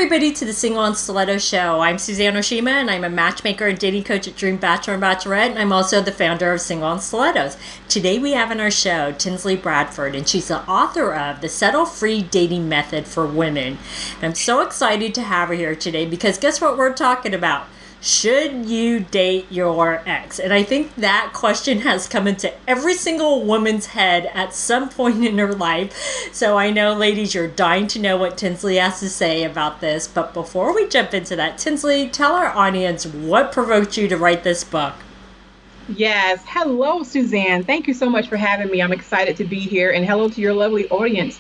everybody to the Single and Stiletto Show. I'm Suzanne Oshima, and I'm a matchmaker and dating coach at Dream Bachelor and Bachelorette, and I'm also the founder of Single and Stilettos. Today we have on our show Tinsley Bradford, and she's the author of The Settle-Free Dating Method for Women. And I'm so excited to have her here today because guess what we're talking about? Should you date your ex? And I think that question has come into every single woman's head at some point in her life. So I know, ladies, you're dying to know what Tinsley has to say about this. But before we jump into that, Tinsley, tell our audience what provoked you to write this book. Yes. Hello, Suzanne. Thank you so much for having me. I'm excited to be here. And hello to your lovely audience.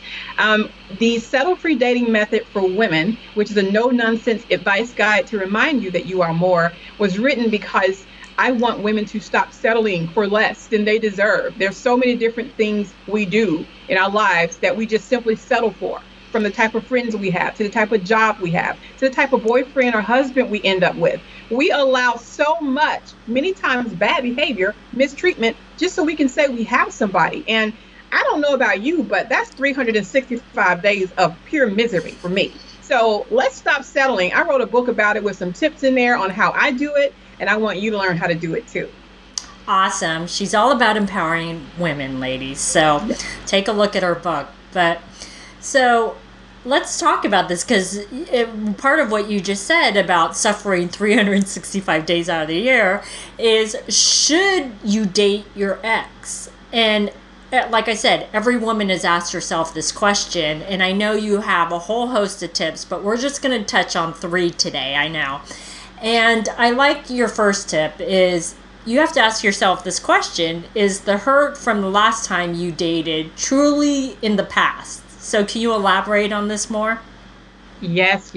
The Settle-Free Dating Method for Women, which is a no-nonsense advice guide to remind you that you are more, was written because I want women to stop settling for less than they deserve. There's so many different things we do in our lives that we just simply settle for. From the type of friends we have, to the type of job we have, to the type of boyfriend or husband we end up with. We allow so much, many times bad behavior, mistreatment, just so we can say we have somebody. And I don't know about you, but that's 365 days of pure misery for me. So let's stop settling. I wrote a book about it with some tips in there on how I do it, and I want you to learn how to do it too. Awesome. She's all about empowering women, ladies. So take a look at her book. So let's talk about this because part of what you just said about suffering 365 days out of the year is, should you date your ex? And like I said, every woman has asked herself this question, and I know you have a whole host of tips, but we're just going to touch on 3 today, I know. And I like your first tip is you have to ask yourself this question: is the hurt from the last time you dated truly in the past? So can you elaborate on this more? Yes.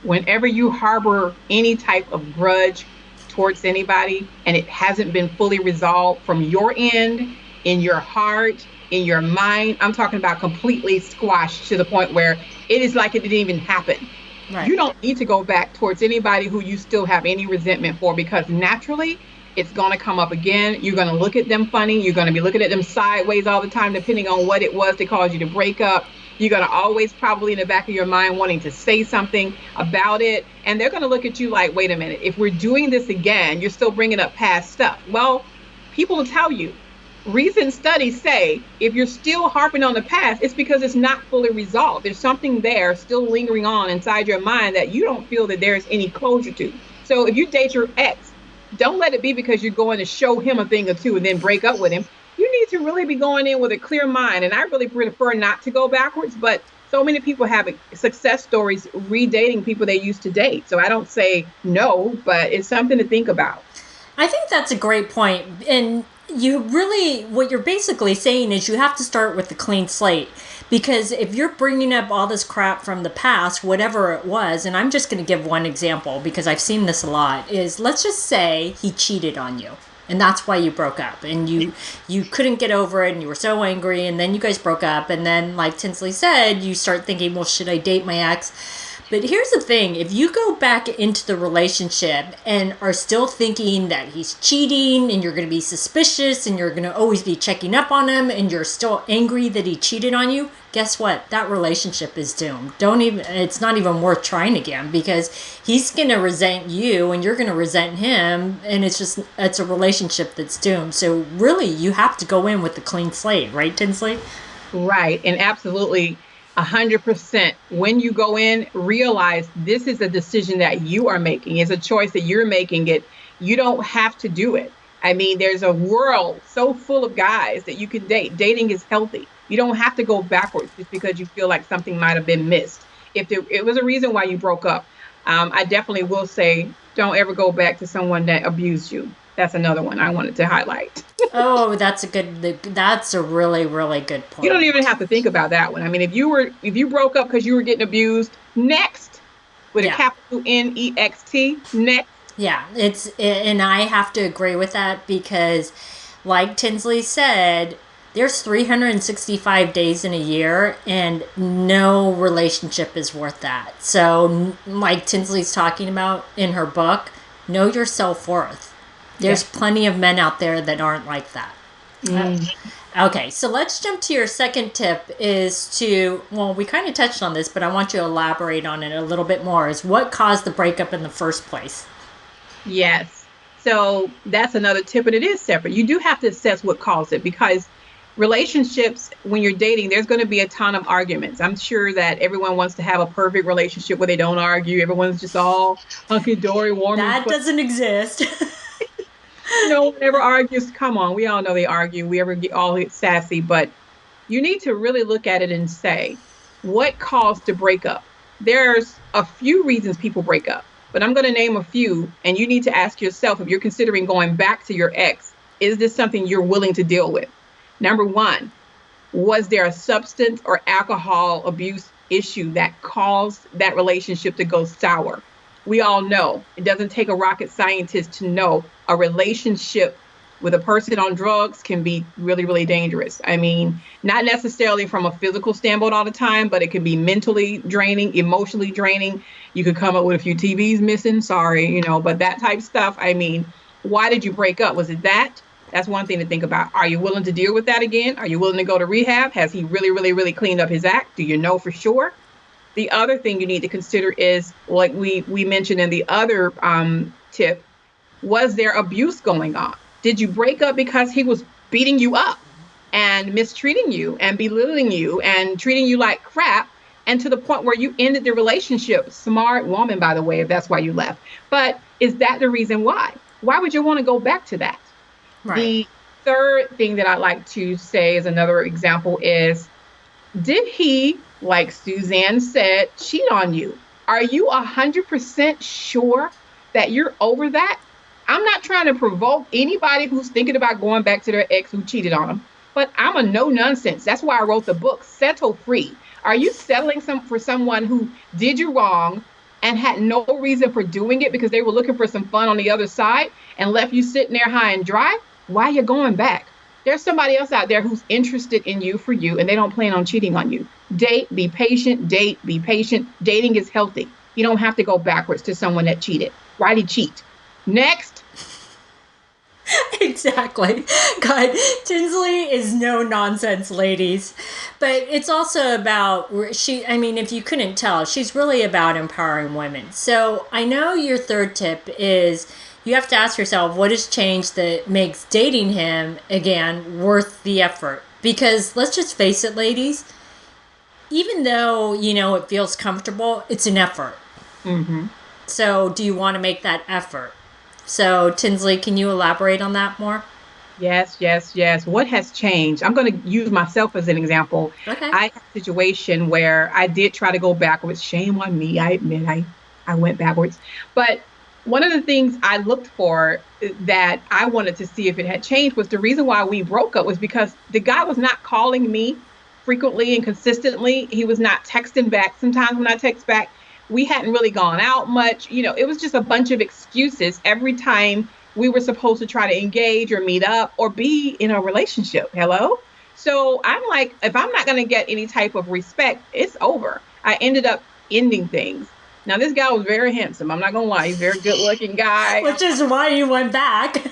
Whenever you harbor any type of grudge towards anybody and it hasn't been fully resolved from your end, in your heart, in your mind, I'm talking about completely squashed to the point where it is like it didn't even happen. Right. You don't need to go back towards anybody who you still have any resentment for, because naturally it's going to come up again. You're going to look at them funny. You're going to be looking at them sideways all the time, depending on what it was that caused you to break up. You're going to always probably in the back of your mind wanting to say something about it. And they're going to look at you like, wait a minute, if we're doing this again, you're still bringing up past stuff. Well, people will tell you, recent studies say if you're still harping on the past, it's because it's not fully resolved. There's something there still lingering on inside your mind that you don't feel that there's any closure to. So if you date your ex, don't let it be because you're going to show him a thing or two and then break up with him. You need to really be going in with a clear mind. And I really prefer not to go backwards, but so many people have success stories redating people they used to date. So I don't say no, but it's something to think about. I think that's a great point. And what you're basically saying is you have to start with a clean slate. Because if you're bringing up all this crap from the past, whatever it was, and I'm just going to give one example because I've seen this a lot, is let's just say he cheated on you. And that's why you broke up. And you couldn't get over it and you were so angry. And then you guys broke up. And then, like Tinsley said, you start thinking, well, should I date my ex? But here's the thing. If you go back into the relationship and are still thinking that he's cheating and you're going to be suspicious and you're going to always be checking up on him and you're still angry that he cheated on you, guess what? That relationship is doomed. It's not even worth trying again because he's going to resent you and you're going to resent him. And it's a relationship that's doomed. So really, you have to go in with a clean slate, right, Tinsley? Right. And absolutely. 100%. When you go in, realize this is a decision that you are making. It's a choice that you're making. You don't have to do it. I mean, there's a world so full of guys that you can date. Dating is healthy. You don't have to go backwards just because you feel like something might have been missed. If it was a reason why you broke up, I definitely will say, don't ever go back to someone that abused you. That's another one I wanted to highlight. Oh, that's a really, really good point. You don't even have to think about that one. I mean, if you broke up because you were getting abused, next, with a capital NEXT, next. Yeah, and I have to agree with that because, like Tinsley said, there's 365 days in a year and no relationship is worth that. So, like Tinsley's talking about in her book, know your self-worth. There's plenty of men out there that aren't like that. Mm. Okay, so let's jump to your second tip well, we kind of touched on this, but I want you to elaborate on it a little bit more, is what caused the breakup in the first place? Yes. So that's another tip, and it is separate. You do have to assess what caused it because relationships, when you're dating, there's going to be a ton of arguments. I'm sure that everyone wants to have a perfect relationship where they don't argue. Everyone's just all hunky dory, warm and That fuzzy. doesn't exist. No one ever argues. Come on, we all know they argue. We ever get all sassy, but you need to really look at it and say, what caused the breakup? There's a few reasons people break up, but I'm going to name a few, and you need to ask yourself if you're considering going back to your ex, is this something you're willing to deal with? Number one, was there a substance or alcohol abuse issue that caused that relationship to go sour? We all know it doesn't take a rocket scientist to know a relationship with a person on drugs can be really, really dangerous. I mean, not necessarily from a physical standpoint all the time, but it can be mentally draining, emotionally draining. You could come up with a few TVs missing, sorry, but that type of stuff. I mean, why did you break up? Was it that? That's one thing to think about. Are you willing to deal with that again? Are you willing to go to rehab? Has he really, really, really cleaned up his act? Do you know for sure? The other thing you need to consider is, like we mentioned in the other tip, was there abuse going on? Did you break up because he was beating you up and mistreating you and belittling you and treating you like crap, and to the point where you ended the relationship? Smart woman, by the way, if that's why you left. But is that the reason why? Why would you want to go back to that? Right. The third thing that I'd like to say as another example is, did he, like Suzanne said, cheat on you? Are you 100% sure that you're over that? I'm not trying to provoke anybody who's thinking about going back to their ex who cheated on them, but I'm a no nonsense. That's why I wrote the book, Settle Free. Are you settling for someone who did you wrong and had no reason for doing it because they were looking for some fun on the other side and left you sitting there high and dry? Why are you going back? There's somebody else out there who's interested in you for you, and they don't plan on cheating on you. Date, be patient, be patient. Dating is healthy. You don't have to go backwards to someone that cheated. Why'd he cheat? Next. Exactly. God, Tinsley is no nonsense, ladies. But it's also about, if you couldn't tell, she's really about empowering women. So I know your third tip is you have to ask yourself, what has changed that makes dating him, again, worth the effort? Because let's just face it, ladies, even though, it feels comfortable, it's an effort. Mm-hmm. So do you want to make that effort? So, Tinsley, can you elaborate on that more? Yes. What has changed? I'm going to use myself as an example. Okay. I had a situation where I did try to go backwards. Shame on me. I admit I went backwards. But one of the things I looked for that I wanted to see if it had changed was the reason why we broke up was because the guy was not calling me frequently and consistently. He was not texting back. Sometimes when I text back, we hadn't really gone out much. It was just a bunch of excuses every time we were supposed to try to engage or meet up or be in a relationship. Hello? So I'm like, if I'm not going to get any type of respect, it's over. I ended up ending things. Now, this guy was very handsome. I'm not going to lie. He's a very good looking guy. Which is why you went back.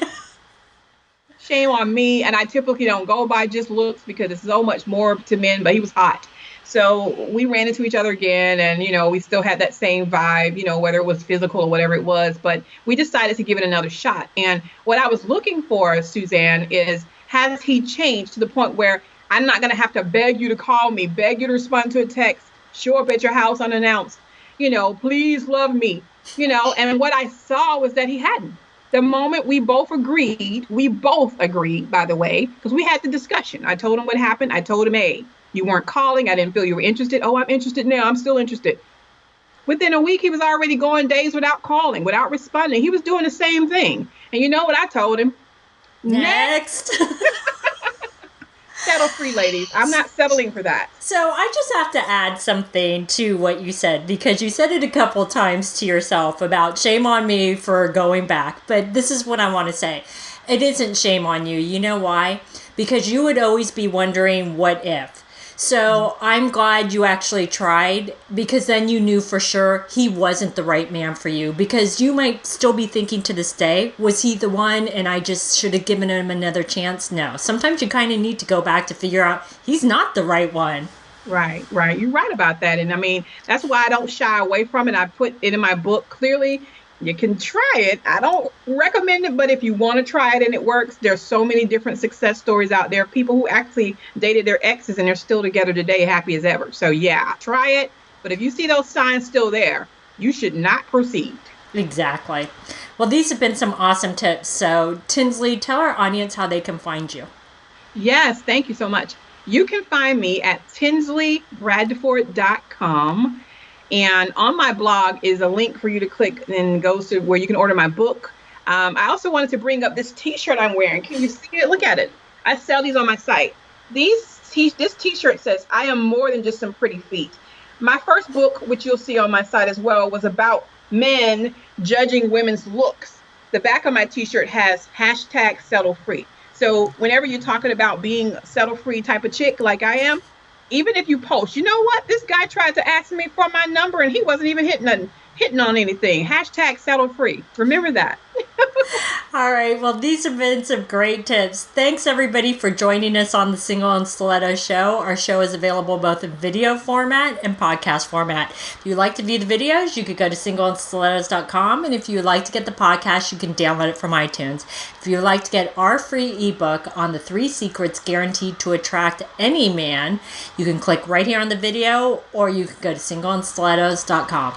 Shame on me. And I typically don't go by just looks because it's so much more to men, but he was hot. So we ran into each other again and, we still had that same vibe, whether it was physical or whatever it was, but we decided to give it another shot. And what I was looking for, Suzanne, is has he changed to the point where I'm not going to have to beg you to call me, beg you to respond to a text, show up at your house unannounced, please love me, and what I saw was that he hadn't. The moment we both agreed, by the way, because we had the discussion. I told him what happened. I told him, hey, you weren't calling. I didn't feel you were interested. Oh, I'm interested now. I'm still interested. Within a week, he was already going days without calling, without responding. He was doing the same thing. And you know what I told him? Next. Settle free, ladies. I'm not settling for that. So I just have to add something to what you said, because you said it a couple times to yourself about shame on me for going back. But this is what I want to say. It isn't shame on you. You know why? Because you would always be wondering what if. So I'm glad you actually tried, because then you knew for sure he wasn't the right man for you. Because you might still be thinking to this day, was he the one and I just should have given him another chance? No. Sometimes you kind of need to go back to figure out he's not the right one. Right, right. You're right about that. And I mean, that's why I don't shy away from it. I put it in my book clearly. You can try it. I don't recommend it, but if you want to try it and it works, there's so many different success stories out there. People who actually dated their exes and they're still together today, happy as ever. So yeah, try it. But if you see those signs still there, you should not proceed. Exactly. Well, these have been some awesome tips. So Tinsley, tell our audience how they can find you. Yes, thank you so much. You can find me at tinsleybradford.com. And on my blog is a link for you to click and goes to where you can order my book. I also wanted to bring up this t-shirt I'm wearing. Can you see it? Look at it. I sell these on my site. This t-shirt says, I am more than just some pretty feet. My first book, which you'll see on my site as well, was about men judging women's looks. The back of my t-shirt has hashtag settle free. So whenever you're talking about being a settle free type of chick like I am, even if you post, you know what? This guy tried to ask me for my number and he wasn't even hitting on anything. Hashtag settle free. Remember that. All right. Well, these have been some great tips. Thanks, everybody, for joining us on the Single and Stiletto Show. Our show is available both in video format and podcast format. If you'd like to view the videos, you could go to singleandstilettos.com. And if you would like to get the podcast, you can download it from iTunes. If you would like to get our free ebook on the 3 secrets guaranteed to attract any man, you can click right here on the video, or you can go to singleandstilettos.com.